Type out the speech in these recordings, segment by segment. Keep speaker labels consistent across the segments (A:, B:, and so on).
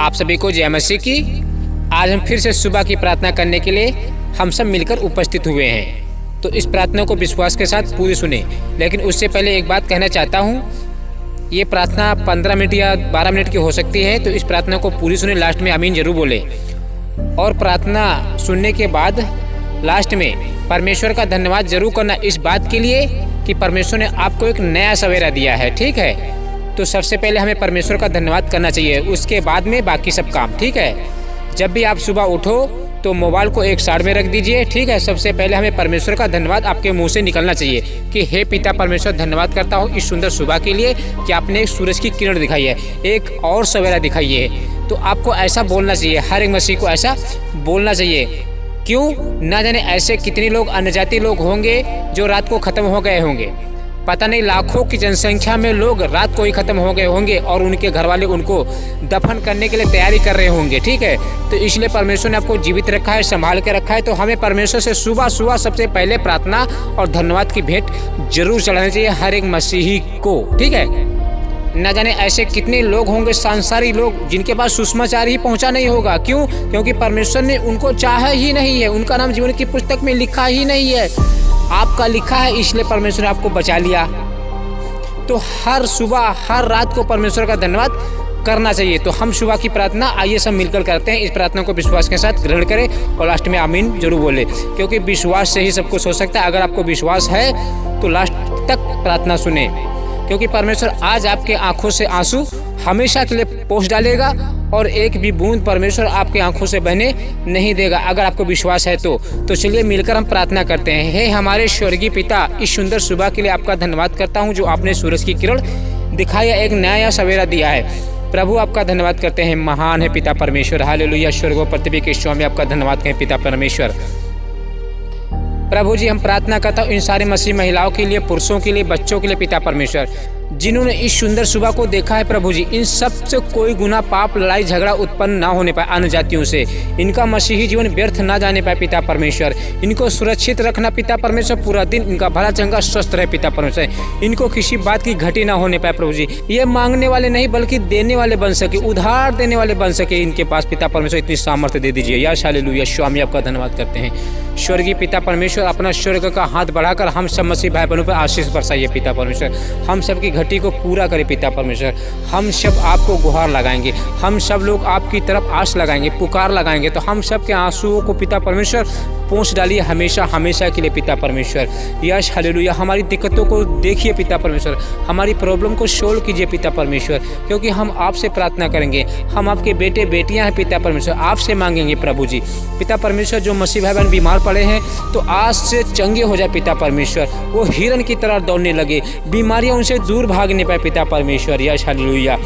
A: आप सभी को जय मसीह की। आज हम फिर से सुबह की प्रार्थना करने के लिए हम सब मिलकर उपस्थित हुए हैं। तो इस प्रार्थना को विश्वास के साथ पूरी सुने। लेकिन उससे पहले एक बात कहना चाहता हूँ, ये प्रार्थना 15 मिनट या 12 मिनट की हो सकती है। तो इस प्रार्थना को पूरी सुने, लास्ट में आमीन जरूर बोले। और प्रार्थना सुनने के बाद लास्ट में परमेश्वर का धन्यवाद जरूर करना इस बात के लिए कि परमेश्वर ने आपको एक नया सवेरा दिया है। ठीक है, तो सबसे पहले हमें परमेश्वर का धन्यवाद करना चाहिए, उसके बाद में बाकी सब काम। ठीक है, जब भी आप सुबह उठो तो मोबाइल को एक साइड में रख दीजिए। ठीक है, सबसे पहले हमें परमेश्वर का धन्यवाद आपके मुंह से निकलना चाहिए कि हे पिता परमेश्वर, धन्यवाद करता हूँ इस सुंदर सुबह के लिए कि आपने सूरज की किरण दिखाई है, एक और सवेरा दिखाई है। तो आपको ऐसा बोलना चाहिए, हर एक मसीह को ऐसा बोलना चाहिए। क्यों ना जाने ऐसे कितने लोग अन्यजाति लोग होंगे जो रात को ख़त्म हो गए होंगे। पता नहीं लाखों की जनसंख्या में लोग रात को ही ख़त्म हो गए होंगे और उनके घर वाले उनको दफन करने के लिए तैयारी कर रहे होंगे। ठीक है, तो इसलिए परमेश्वर ने आपको जीवित रखा है, संभाल के रखा है। तो हमें परमेश्वर से सुबह सुबह सबसे पहले प्रार्थना और धन्यवाद की भेंट जरूर चढ़ानी चाहिए हर एक मसीही को। ठीक है, न जाने ऐसे कितने लोग होंगे सांसारिक लोग जिनके पास सुसमाचार ही पहुंचा नहीं होगा। क्यों? क्योंकि परमेश्वर ने उनको चाहा ही नहीं है, उनका नाम जीवन की पुस्तक में लिखा ही नहीं है। आपका लिखा है, इसलिए परमेश्वर ने आपको बचा लिया। तो हर सुबह हर रात को परमेश्वर का धन्यवाद करना चाहिए। तो हम सुबह की प्रार्थना आइए सब मिलकर करते हैं। इस प्रार्थना को विश्वास के साथ ग्रहण करें और लास्ट में आमीन जरूर बोले, क्योंकि विश्वास से ही सब कुछ हो सकता है। अगर आपको विश्वास है तो लास्ट तक प्रार्थना सुने, क्योंकि परमेश्वर आज आपके आंखों से आंसू हमेशा के लिए पोंछ डालेगा और एक भी बूंद परमेश्वर आपके आंखों से बहने नहीं देगा, अगर आपको विश्वास है तो चलिए मिलकर हम प्रार्थना करते हैं। हे हमारे स्वर्गीय पिता, इस सुंदर सुबह के लिए आपका धन्यवाद करता हूँ जो आपने सूरज की किरण दिखाया, एक नया सवेरा दिया है। प्रभु आपका धन्यवाद करते हैं, महान है पिता परमेश्वर। हालेलुया, स्वर्ग और पृथ्वी के स्वामी आपका धन्यवाद करें पिता परमेश्वर। प्रभु जी, हम प्रार्थना करता हूँ इन सारे मसीह महिलाओं के लिए, पुरुषों के लिए, बच्चों के लिए पिता परमेश्वर, जिन्होंने इस सुंदर सुबह को देखा है। प्रभु जी, इन सब से कोई गुनाह पाप लड़ाई झगड़ा उत्पन्न ना होने पाए अन्य जातियों से, इनका मसीही जीवन व्यर्थ ना जाने पाए पिता परमेश्वर। इनको सुरक्षित रखना पिता परमेश्वर, पूरा दिन इनका भला चंगा स्वस्थ रहे पिता परमेश्वर, इनको किसी बात की घटी ना होने पाए। प्रभु जी, ये मांगने वाले नहीं बल्कि देने वाले बन सके, उधार देने वाले बन सके इनके पास पिता परमेश्वर, इतनी सामर्थ्य दे दीजिए। या हालेलुया, स्वामी आपका धन्यवाद करते हैं। स्वर्गीय पिता परमेश्वर, अपना स्वर्ग का हाथ बढ़ाकर हम सब मसीह भाई बहनों पर आशीष बरसाइए पिता परमेश्वर। हम सब की घटी को पूरा करे पिता परमेश्वर। हम सब आपको गुहार लगाएंगे, हम सब लोग आपकी तरफ आस लगाएंगे, पुकार लगाएंगे। तो हम सब के आंसुओं को पिता परमेश्वर पहुँच डालिए हमेशा हमेशा के लिए पिता परमेश्वर। यश हालेलुया, हमारी दिक्कतों को देखिए पिता परमेश्वर, हमारी प्रॉब्लम को सोल्व कीजिए पिता परमेश्वर, क्योंकि हम आपसे प्रार्थना करेंगे। हम आपके बेटे बेटियां हैं पिता परमेश्वर, आपसे मांगेंगे प्रभु जी। पिता परमेश्वर, जो मसीह भाई बहन बीमार पड़े हैं तो आज से चंगे हो जाए पिता परमेश्वर, वो हिरन की तरह दौड़ने लगे, बीमारियां उनसे दूर भागने पाए पिता परमेश्वर। यश हालेलुया,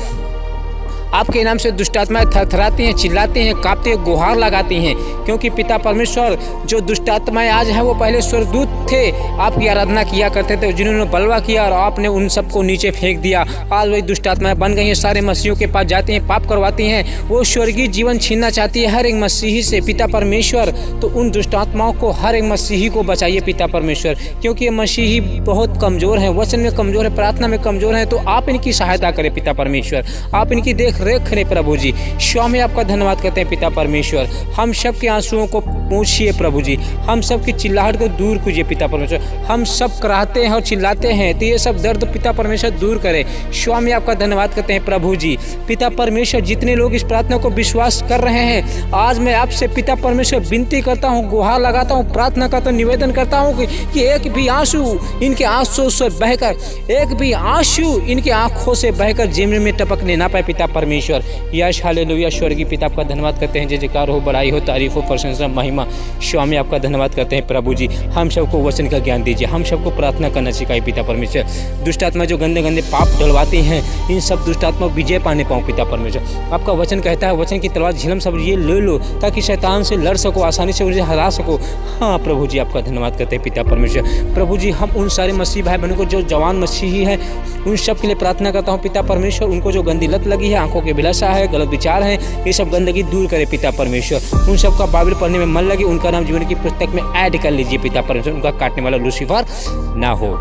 A: आपके नाम से दुष्टात्माएं थरथराती हैं, चिल्लाती हैं, कांपती हैं, गुहार लगाती हैं, क्योंकि पिता परमेश्वर जो दुष्टात्माएं आज हैं वो पहले स्वर्गदूत थे, आपकी आराधना किया करते थे, जिन्होंने बलवा किया और आपने उन सबको नीचे फेंक दिया। आज वही दुष्टात्माएं बन गई हैं, सारे मसीहियों के पास जाती हैं, पाप करवाती हैं, वो स्वर्गीय जीवन छीनना चाहती है हर एक मसीही से पिता परमेश्वर। तो उन दुष्टात्माओं को, हर एक मसीही को बचाइए पिता परमेश्वर, क्योंकि ये मसीही बहुत कमज़ोर हैं, वचन में कमज़ोर है, प्रार्थना में कमज़ोर है। तो आप इनकी सहायता करें पिता परमेश्वर, आप इनकी देख रेख करें प्रभु जी। स्वामी आपका धन्यवाद करते हैं पिता परमेश्वर। हम सब के आंसुओं को पोंछिए प्रभु जी, हम सब की चिल्लाहट को दूर कीजिए पिता परमेश्वर। हम सब कराहते हैं और चिल्लाते हैं, तो ये सब दर्द पिता परमेश्वर दूर करे। स्वामी आपका धन्यवाद करते हैं प्रभु जी। पिता परमेश्वर, जितने लोग इस प्रार्थना को विश्वास कर रहे हैं, आज मैं आपसे पिता परमेश्वर विनती करता हूँ, गुहार लगाता हूँ, प्रार्थना करता हूँ, निवेदन करता हूँ कि एक भी आंसू इनके आंसुओं से बहकर, एक भी आंसू इनके आंखों से बहकर ज़मीन में टपकने ना पाए पिता परमेश्वर। यश हालेलुया, स्वर्गीय पिता आपका धन्यवाद करते हैं, जय जयकार हो, बड़ाई हो, तारीफ हो, प्रशंसा, महिमा। स्वामी आपका धन्यवाद करते हैं प्रभु जी। हम सबको वचन का ज्ञान दीजिए, हम सबको प्रार्थना करना सिखाइए पिता परमेश्वर। दुष्ट आत्मा जो गंदे गंदे पाप डलवाती हैं, इन सब दुष्ट आत्मा विजय पाने पाऊँ पिता परमेश्वर। आपका वचन कहता है, वचन की तलवार झिलम सब ये ले लो ताकि शैतान से लड़ सको, आसानी से उन्हें हरा सको। हाँ प्रभु जी, आपका धन्यवाद करते हैं पिता परमेश्वर। प्रभु जी, हम उन सारे मसीह भाई बहनों को जो जवान मसीही हैं, उन सब के लिए प्रार्थना करता हूँ पिता परमेश्वर। उनको जो गंदी लत लगी है, आंखों की अभिलाषा है, गलत विचार है, ये सब गंदगी दूर करे पिता परमेश्वर। उन सब का बाइबल पढ़ने में मन लगे, उनका नाम जीवन की पुस्तक में ऐड कर लीजिए पिता परमेश्वर, उनका काटने वाला लूसीफर ना हो।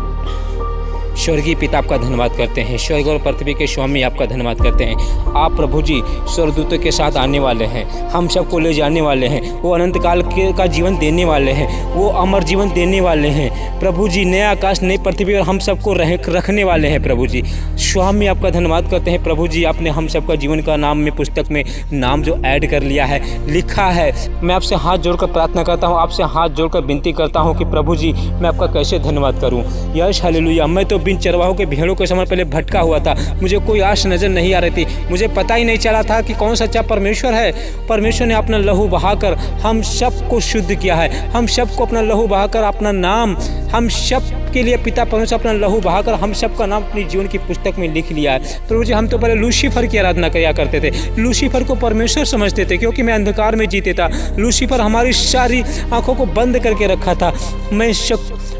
A: स्वर्गीय पिता आपका धन्यवाद करते हैं। स्वर्ग और पृथ्वी के स्वामी आपका धन्यवाद करते हैं। आप प्रभु जी स्वर्गदूतों के साथ आने वाले हैं, हम सबको ले जाने वाले हैं। वो अनंत काल का जीवन देने वाले हैं, वो अमर जीवन देने वाले हैं प्रभु जी। नया आकाश नई पृथ्वी और हम सबको रखने वाले हैं प्रभु जी। स्वामी आपका धन्यवाद करते हैं प्रभु जी। आपने हम सबका जीवन का नाम में पुस्तक में नाम जो ऐड कर लिया है, लिखा है। मैं आपसे हाथ जोड़कर प्रार्थना करता हूँ, आपसे हाथ जोड़कर विनती करता हूँ कि प्रभु जी मैं आपका कैसे धन्यवाद करूँ। यश हालेलुया। मैं तो बिन चरवाहों के भेड़ों के समय पहले भटका हुआ था, मुझे कोई आश नज़र नहीं आ रही थी, मुझे पता ही नहीं चला था कि कौन सच्चा परमेश्वर है। परमेश्वर ने अपना लहू बहाकर हम सबको शुद्ध किया है, हम सबको अपना लहू बहाकर अपना नाम हम सब के लिए पिता परमेश्वर अपना लहू बहाकर हम सब का नाम अपनी जीवन की पुस्तक में लिख लिया है प्रभु जी। हम तो पहले लूसीफर की आराधना किया करते थे, लूसीफर को परमेश्वर समझते थे क्योंकि मैं अंधकार में जीते था। लूसीफर हमारी सारी आंखों को बंद करके रखा था।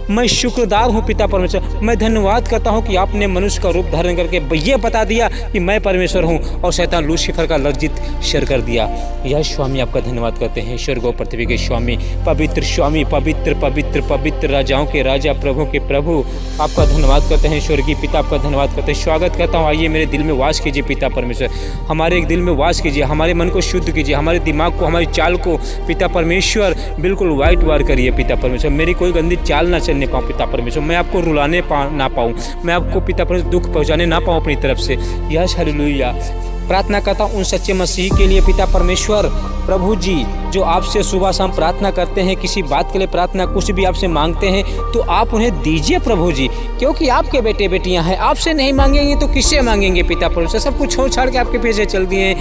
A: मैं शुक्रदार हूँ पिता परमेश्वर, मैं धन्यवाद करता हूँ कि आपने मनुष्य का रूप धारण करके ये बता दिया कि मैं परमेश्वर हूँ और शैतान लूसीफर का लज्जित सिर कर दिया। यह स्वामी आपका धन्यवाद करते हैं। स्वर्ग और पृथ्वी के स्वामी, पवित्र स्वामी, पवित्र पवित्र पवित्र राजाओं के राजा, प्रभु के प्रभु, आपका धन्यवाद करते हैं। स्वर्गीय पिता आपका धन्यवाद करते हैं। स्वागत करता हूँ, आइए मेरे दिल में वास कीजिए पिता परमेश्वर, हमारे एक दिल में वास कीजिए, हमारे मन को शुद्ध कीजिए, हमारे दिमाग को, हमारी चाल को पिता परमेश्वर बिल्कुल वाइट वार करिए पिता परमेश्वर। मेरी कोई गंदी चाल ना चलने पाऊँ पिता परमेश्वर, मैं आपको रुलाने ना पाऊँ, मैं आपको पिता परमेश्वर दुख पहुँचाने ना पाऊँ अपनी तरफ से। Yes hallelujah. प्रार्थना करता हूँ उन सच्चे मसीह के लिए पिता परमेश्वर प्रभु जी, जो आपसे सुबह शाम प्रार्थना करते हैं, किसी बात के लिए प्रार्थना कुछ भी आपसे मांगते हैं तो आप उन्हें दीजिए प्रभु जी, क्योंकि आपके बेटे बेटियां हैं। आपसे नहीं मांगेंगे तो किससे मांगेंगे पिता परमेश्वर। सब कुछ छोड़ छाड़ के आपके पीछे चल दिए,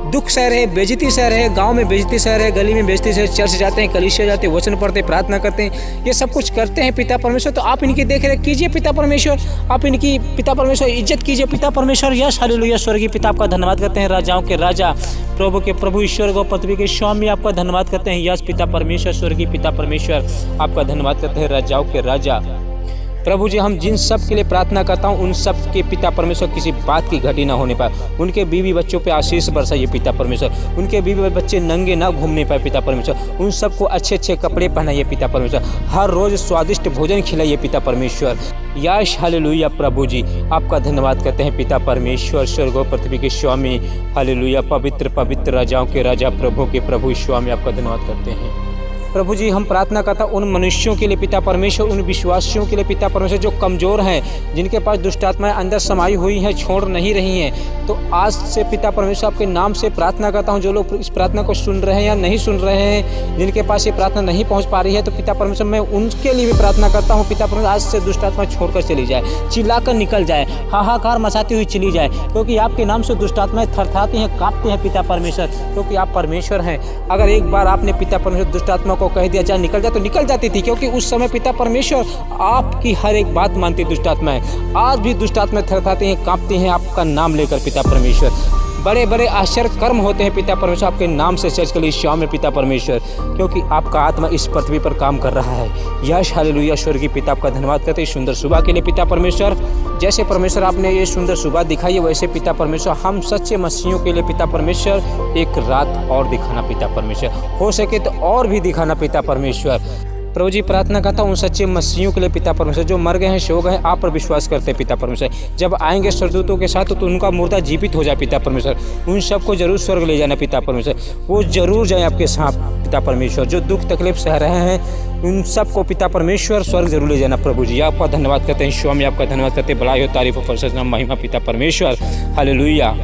A: दुख सह रहे, बेइज्जती सह रहे, गांव में बेइज्जती सह रहे, गली में बेइज्जती सह, चर्च जाते हैं, कलीसिया जाते हैं, वचन पढ़ते, प्रार्थना करते हैं, ये सब कुछ करते हैं पिता परमेश्वर। तो आप इनकी देख रेख कीजिए पिता परमेश्वर, आप इनकी पिता परमेश्वर इज्जत कीजिए पिता परमेश्वर। Yes hallelujah. स्वर्गीय पिता आपका धन्यवाद करते हैं, राजाओं के राजा, प्रभु के प्रभु, ईश्वर को पृथ्वी के स्वामी आपका धन्यवाद करते हैं। यस पिता परमेश्वर, स्वर्गीय पिता परमेश्वर आपका धन्यवाद करते हैं, राजाओं के राजा प्रभु जी। हम जिन सब के लिए प्रार्थना करता हूँ उन सब के पिता परमेश्वर किसी बात की घटी ना होने पाए, उनके बीवी बच्चों पे आशीष बरसाइए पिता परमेश्वर, उनके बीवी बच्चे नंगे ना घूमने पाए पिता परमेश्वर, उन सबको अच्छे अच्छे कपड़े पहनाइए पिता परमेश्वर, हर रोज स्वादिष्ट भोजन खिलाइए पिता परमेश्वर। यश हालेलुया। प्रभु जी आपका धन्यवाद करते हैं पिता परमेश्वर, स्वर्ग और पृथ्वी के स्वामी, हालेलुया। पवित्र पवित्र राजाओं के राजा, प्रभु के प्रभु स्वामी आपका धन्यवाद करते हैं प्रभु जी। हम प्रार्थना करता उन मनुष्यों के लिए पिता परमेश्वर, उन विश्वासियों के लिए पिता परमेश्वर जो कमज़ोर हैं, जिनके पास दुष्ट आत्माएं अंदर समाई हुई हैं, छोड़ नहीं रही हैं। तो आज से पिता परमेश्वर आपके नाम से प्रार्थना करता हूं, जो लोग इस प्रार्थना को सुन रहे हैं या नहीं सुन रहे हैं, जिनके पास ये प्रार्थना नहीं पहुंच पा रही है, तो पिता परमेश्वर मैं उनके लिए भी प्रार्थना करता हूँ पिता परमेश्वर, आज से दुष्ट आत्मा छोड़कर चली जाए, चिल्लाकर निकल जाए, हाहाकार मचाती हुई चली जाए, क्योंकि आपके नाम से दुष्ट आत्माएं थरथराती हैं, कांपती हैं पिता परमेश्वर, क्योंकि आप परमेश्वर हैं। अगर एक बार आपने पिता परमेश्वर दुष्ट आत्मा को कह दिया जा निकल जा, तो निकल जाती थी, क्योंकि उस समय पिता परमेश्वर आपकी हर एक बात मानती दुष्ट आत्माएं। आज भी दुष्ट आत्माएं थरथराती हैं, कांपती हैं आपका नाम लेकर पिता परमेश्वर। बड़े बड़े आश्चर्य कर्म होते हैं पिता परमेश्वर आपके नाम से चर्च के लिए शाम में पिता परमेश्वर, क्योंकि आपका आत्मा इस पृथ्वी पर काम कर रहा है। यश हालेलुया। स्वर्गीय पिता आपका धन्यवाद करते हैं सुंदर सुबह के लिए पिता परमेश्वर। जैसे परमेश्वर आपने ये सुंदर सुबह दिखाई है, वैसे पिता परमेश्वर हम सच्चे मसीहियों के लिए पिता परमेश्वर एक रात और दिखाना पिता परमेश्वर, हो सके तो और भी दिखाना पिता परमेश्वर। प्रभु जी प्रार्थना करता हूँ उन सच्चे मसीहियों के लिए पिता परमेश्वर जो मर गए हैं, सो गए हैं, आप पर विश्वास करते हैं पिता परमेश्वर। जब आएंगे स्वर्गदूतों के साथ तो उनका मुर्दा जीवित हो जाए पिता परमेश्वर, उन सबको जरूर स्वर्ग ले जाना पिता परमेश्वर, वो जरूर जाए आपके साथ पिता परमेश्वर। जो दुख तकलीफ सह रहे हैं उन सबको पिता परमेश्वर स्वर्ग जरूर ले जाना प्रभु जी। आपका धन्यवाद करते हैं स्वामी, आपका धन्यवाद करते हैं, बड़ाई हो तारीफ हो प्रशंसा नाम महिमा पिता परमेश्वर। हालेलुया।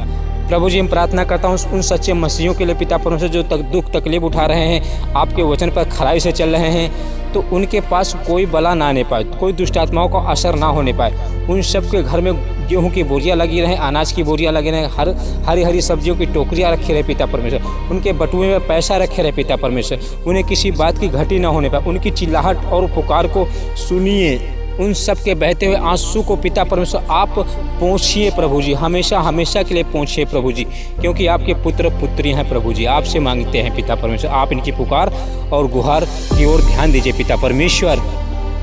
A: प्रभु जी हम प्रार्थना करता हूँ उन सच्चे मसीहियों के लिए पिता परमेश्वर जो दुख तकलीफ उठा रहे हैं, आपके वचन पर खराई से चल रहे हैं, तो उनके पास कोई बला ना आने पाए, कोई दुष्ट आत्माओं का असर ना होने पाए। उन सब के घर में गेहूं की बोरियां लगी रहें, अनाज की बोरियां लगी रहें, हरी हरी सब्जियों की टोकरियां रखे रहे पिता परमेश्वर, उनके बटुए में पैसा रखे रहे पिता परमेश्वर, उन्हें किसी बात की घटी ना होने पाए। उनकी चिल्लाहट और पुकार को सुनिए, उन सब के बहते हुए आंसू को पिता परमेश्वर आप पहुँचिए प्रभु जी, हमेशा हमेशा के लिए पहुँचिए प्रभु जी, क्योंकि आपके पुत्र पुत्रियाँ हैं प्रभु जी। आपसे मांगते हैं पिता परमेश्वर, आप इनकी पुकार और गुहार की ओर ध्यान दीजिए पिता परमेश्वर।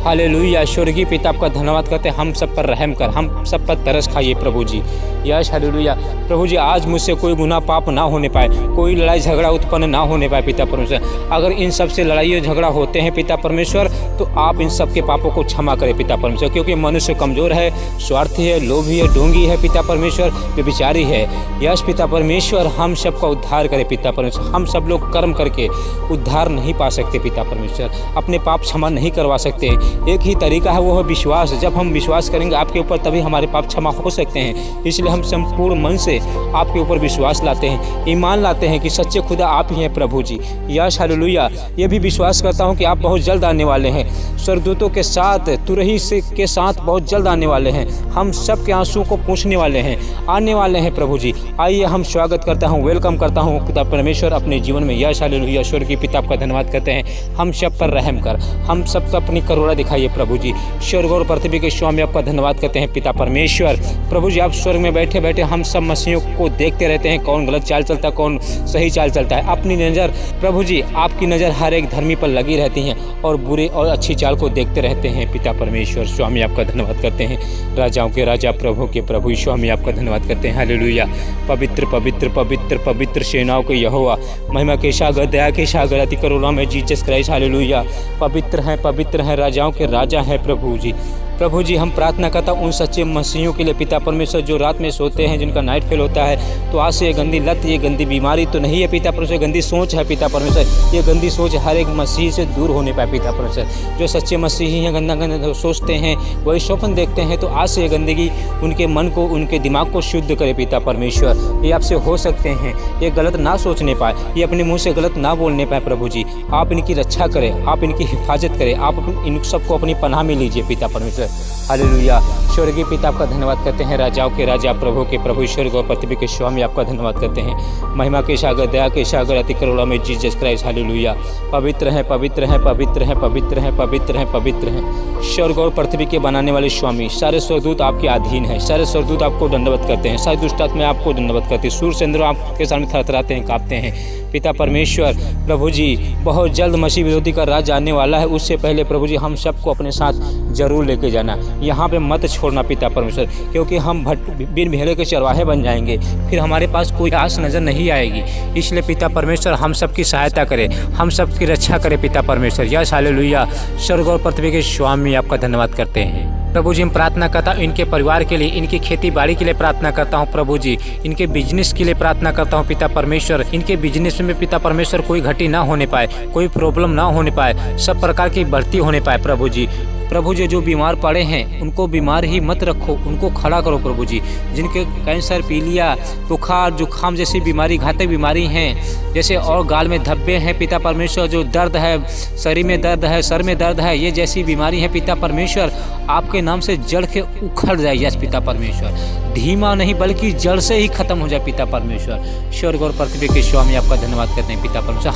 A: हालेलुया। स्वर्गीय पिता आपका धन्यवाद करते हैं, हम सब पर रहम कर, हम सब पर तरस खाइए प्रभु जी। यश हालेलुया। प्रभु जी आज मुझसे कोई गुनाह पाप ना होने पाए, कोई लड़ाई झगड़ा उत्पन्न ना होने पाए पिता परमेश्वर। अगर इन सब से लड़ाई और झगड़ा होते हैं पिता परमेश्वर, तो आप इन सब के पापों को क्षमा करें पिता परमेश्वर, क्योंकि मनुष्य कमज़ोर है, स्वार्थी है, लोभी है, ढोंगी है पिता परमेश्वर, व्यभिचारी है। यश पिता परमेश्वर हम सब का उद्धार करें पिता परमेश्वर। हम सब लोग कर्म करके उद्धार नहीं पा सकते पिता परमेश्वर, अपने पाप क्षमा नहीं करवा सकते। एक ही तरीका है, वो है विश्वास। जब हम विश्वास करेंगे आपके ऊपर, तभी हमारे पाप क्षमा हो सकते हैं। इसलिए हम संपूर्ण मन से आपके ऊपर विश्वास लाते हैं, ईमान लाते हैं कि सच्चे खुदा आप ही हैं प्रभु जी। यश हालेलुया। ये भी विश्वास करता हूँ कि आप बहुत जल्द आने वाले हैं, स्वर्गदूतों के साथ, तुरही से के साथ बहुत जल्द आने वाले हैं। हम सब के आंसुओं को पूंछने वाले हैं, आने वाले हैं प्रभु जी। आइए हम स्वागत करता हूँ, वेलकम करता हूँ पिता परमेश्वर अपने जीवन में। यश हालेलुया। स्वर्गीय पिता आपका धन्यवाद करते हैं, हम सब पर रहम कर, हम सब को अपनी करुणा दिखाइए प्रभु जी। स्वर्ग और पृथ्वी के स्वामी आपका धन्यवाद करते हैं पिता परमेश्वर। प्रभु जी आप स्वर्ग में बैठे बैठे हम सब मसीहों को देखते रहते हैं, कौन गलत चाल चलता है, कौन सही चाल चलता है। अपनी नज़र प्रभु जी, आपकी नज़र हर एक धर्मी पर लगी रहती हैं और बुरे और अच्छी चाल को देखते रहते हैं पिता परमेश्वर। स्वामी आपका धन्यवाद करते हैं, राजाओं के राजा, प्रभु के प्रभु। स्वामी आपका धन्यवाद करते हैं। हालेलुया। पवित्र पवित्र पवित्र पवित्र सेनाओं के यहोवा, महिमा के सागर, दया के सागर, अति करुणा में जीसस क्राइस्ट। हालेलुया। पवित्र हैं, राजाओं के राजा हैं प्रभु जी। प्रभु जी हम प्रार्थना करता हूँ उन सच्चे मसीहों के लिए पिता परमेश्वर, जो रात में सोते हैं, जिनका नाइट फेल होता है। तो आज से ये गंदी लत, ये गंदी बीमारी तो नहीं है पिता परमेश्वर, गंदी सोच है पिता परमेश्वर। ये गंदी सोच हर एक मसीह से दूर होने पाए पिता परमेश्वर। जो सच्चे मसीही हैं, गंदा गंदा सोचते हैं, वही स्वप्न देखते हैं, तो आज से ये गंदगी उनके मन को, उनके दिमाग को शुद्ध करे पिता परमेश्वर। ये आपसे हो सकते हैं, ये गलत ना सोचने पाए, ये अपने मुँह से गलत ना बोलने पाए प्रभु जी। आप इनकी रक्षा करें, आप इनकी हिफाजत करें, आप इन सबको अपनी पनाह में लीजिए पिता परमेश्वर। हालेलुया। स्वर्गीय पिता आपका धन्यवाद करते हैं, राजाओं के राजा, प्रभु के प्रभु, स्वर्ग और पृथ्वी के स्वामी आपका धन्यवाद करते हैं। महिमा के सागर, दया के सागर, अति करुणा में जीसस क्राइस्ट। हालेलुया। पवित्र हैं, पवित्र हैं, पवित्र हैं, पवित्र हैं, पवित्र हैं, पवित्र हैं। स्वर्ग और पृथ्वी के बनाने वाले स्वामी, सारे स्वर्गदूत आपके अधीन हैं, सारे स्वर्गदूत आपको दंडवत करते हैं, सारी दुष्ट आत्माएं आपको दंडवत करती हैं, सूर्य चंद्र आपके सामने थरथराते हैं, कांपते हैं पिता परमेश्वर। प्रभु जी बहुत जल्द मसीह विरोधी का राज आने वाला है, उससे पहले प्रभु जी हम सबको अपने साथ जरूर लेके जाना, यहाँ पे मत छोड़ना पिता परमेश्वर, क्योंकि हम बिन भेड़ों के चरवाहे बन जाएंगे, फिर हमारे पास कोई आस नज़र नहीं आएगी। इसलिए पिता परमेश्वर हम सब की सहायता करें, हम सब की रक्षा करें पिता परमेश्वर। यश हालेलुया। स्वर्ग और पृथ्वी के स्वामी आपका धन्यवाद करते हैं प्रभु जी। हम प्रार्थना करता हूँ इनके परिवार के लिए, इनकी खेती बाड़ी के लिए प्रार्थना करता हूँ प्रभु जी, इनके बिजनेस के लिए प्रार्थना करता हूँ पिता परमेश्वर। इनके बिजनेस में पिता परमेश्वर कोई घटी ना होने पाए, कोई प्रॉब्लम ना होने पाए, सब प्रकार की बढ़ती होने पाए प्रभु जी। प्रभु जी जो बीमार पड़े हैं उनको बीमार ही मत रखो, उनको खड़ा करो प्रभु जी। जिनके कैंसर, पीलिया, बुखार, जुखाम जैसी बीमारी, घातक बीमारी हैं, जैसे और गाल में धब्बे हैं पिता परमेश्वर, जो दर्द है, शरीर में दर्द है, सर में दर्द है, ये जैसी बीमारी है पिता परमेश्वर, आपके नाम से जड़ के उखड़ जाए। यस पिता परमेश्वर, धीमा नहीं बल्कि जड़ से ही खत्म हो जाए पिता परमेश्वर। स्वर्ग और पृथ्वी के स्वामी आपका धन्यवाद करते हैं पिता परमेश्वर।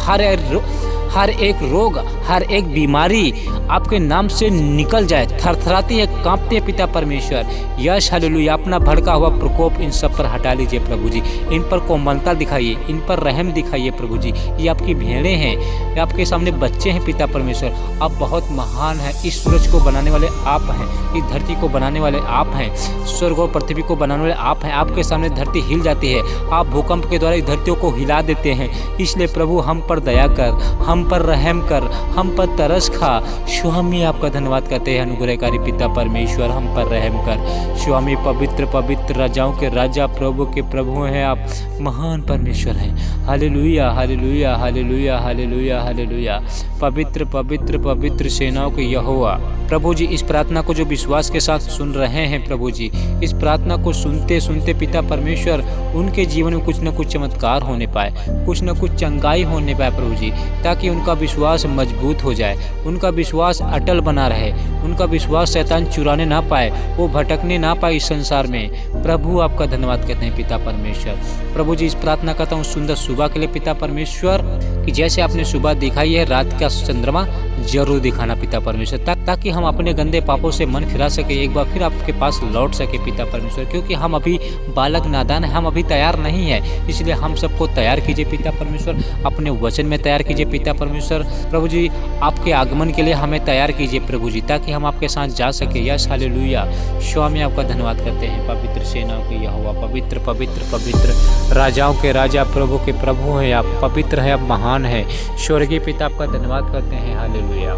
A: हर एक रोग, हर एक बीमारी आपके नाम से निकल जाए, थरथराती है, कांपते हैं पिता परमेश्वर। यश हालेलुया। अपना भड़का हुआ प्रकोप इन सब पर हटा लीजिए प्रभु जी, इन पर कोमलता दिखाइए, इन पर रहम दिखाइए प्रभु जी। ये आपकी भेड़ें हैं, ये आपके सामने बच्चे हैं पिता परमेश्वर। आप बहुत महान हैं, इस सूरज को बनाने वाले आप हैं, इस धरती को बनाने वाले आप हैं, स्वर्ग और पृथ्वी को बनाने वाले आप हैं। आपके सामने धरती हिल जाती है, आप भूकंप के द्वारा इस धरतियों को हिला देते हैं। इसलिए प्रभु हम पर दया कर, हम पर रहम कर, हम पर तरस खा। स्वामी आपका धन्यवाद करते हैं अनुग्रहकारी पिता परमेश्वर, हम पर रहम कर। स्वामी पवित्र पवित्र, राजाओं के राजा, प्रभु के प्रभु हैं आप, महान परमेश्वर हैं। Hallelujah hallelujah hallelujah hallelujah hallelujah. पवित्र पवित्र पवित्र सेनाओं के यहोवा। प्रभु जी इस प्रार्थना को जो विश्वास के साथ सुन रहे हैं प्रभु जी, इस प्रार्थना को सुनते सुनते पिता परमेश्वर उनके जीवन में कुछ न कुछ चमत्कार होने पाए, कुछ न कुछ चंगाई होने पाए प्रभु जी, ताकि उनका विश्वास मजबूत हो जाए, उनका विश्वास अटल बना रहे, उनका विश्वास शैतान चुराने ना पाए, वो भटकने ना पाए इस संसार में। प्रभु आपका धन्यवाद करते हैं पिता परमेश्वर। प्रभु जी इस प्रार्थना करता हूँ सुंदर सुबह के लिए पिता परमेश्वर, कि जैसे आपने सुबह दिखाई है, रात का चंद्रमा जरूर दिखाना पिता परमेश्वर, ताकि हम अपने गंदे पापों से मन फिरा सके, एक बार फिर आपके पास लौट सके पिता परमेश्वर। क्योंकि हम अभी बालक नादान हैं, हम अभी तैयार नहीं है, इसलिए हम सबको तैयार कीजिए पिता परमेश्वर, अपने वचन में तैयार कीजिए पिता परमेश्वर। प्रभु जी आपके आगमन के लिए हमें तैयार कीजिए प्रभु जी, ताकि हम आपके साथ जा सके। Yes hallelujah. स्वामी आपका धन्यवाद करते हैं। पवित्र सेनाओं के यहोवा, पवित्र पवित्र पवित्र, राजाओं के राजा, प्रभु के प्रभु हैं आप, पवित्र है आप, महान है। स्वर्गीय पिता आपका धन्यवाद करते हैं। हालेलुया।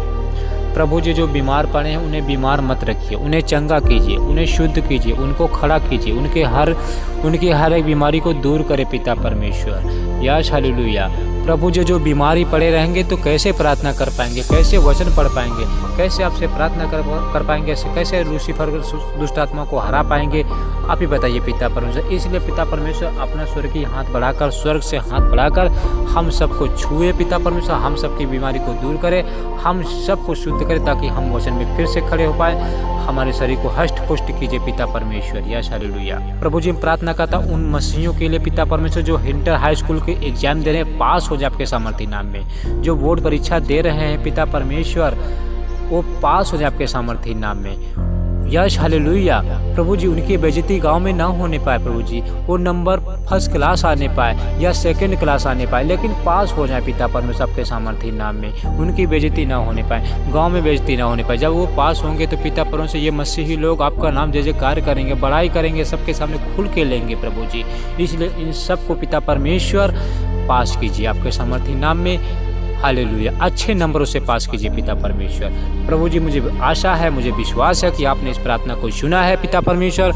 A: प्रभु जी जो बीमार पड़े हैं उन्हें बीमार मत रखिए, उन्हें चंगा कीजिए, उन्हें शुद्ध कीजिए, उनको खड़ा कीजिए, उनकी हर एक बीमारी को दूर करे पिता परमेश्वर। Yes hallelujah. प्रभु जी जो बीमारी पड़े रहेंगे तो कैसे प्रार्थना कर पाएंगे, कैसे वचन पढ़ पाएंगे, कैसे आपसे प्रार्थना कर पाएंगे, कैसे लूसीफर दुष्ट आत्मा को हरा पाएंगे, आप ही बताइए पिता परमेश्वर। इसलिए पिता परमेश्वर अपना स्वर्गीय हाथ बढ़ाकर, स्वर्ग से हाथ बढ़ाकर हम सबको छुए पिता परमेश्वर, हम सबकी बीमारी को दूर करे, हम सबको शुद्ध करे, ताकि हम वचन में फिर से खड़े हो पाए। हमारे शरीर को हष्ट पुष्ट कीजिए पिता परमेश्वर। Yes hallelujah. प्रभु जी प्रार्थना करता उन मसीहियों के लिए पिता परमेश्वर जो इंटर हाई स्कूल के एग्जाम दे रहे हैं, पास हो जाए आपके सामर्थ्य नाम में। जो बोर्ड परीक्षा दे रहे हैं पिता परमेश्वर, वो पास हो जाए आपके सामर्थ्य नाम में। Yes hallelujah. प्रभु जी उनकी बेइज्जती गांव में ना होने पाए प्रभु जी, वो नंबर फर्स्ट क्लास आने पाए या सेकंड क्लास आने पाए, लेकिन पास हो जाए पिता परमेश्वर आपके सामर्थ्य नाम में। उनकी बेइज्जती ना होने पाए, गांव में बेइज्जती ना होने पाए। जब वो पास होंगे तो पिता परमेश्वर ये मसीही लोग आपका नाम जय जयकार करेंगे, बड़ाई करेंगे, सबके सामने खुल के लेंगे प्रभु जी। इसलिए इन सबको पिता परमेश्वर पास कीजिए आपके सामर्थ्य नाम में। हालेलुया। अच्छे नंबरों से पास कीजिए पिता परमेश्वर। प्रभु जी मुझे आशा है, मुझे विश्वास है कि आपने इस प्रार्थना को सुना है पिता परमेश्वर।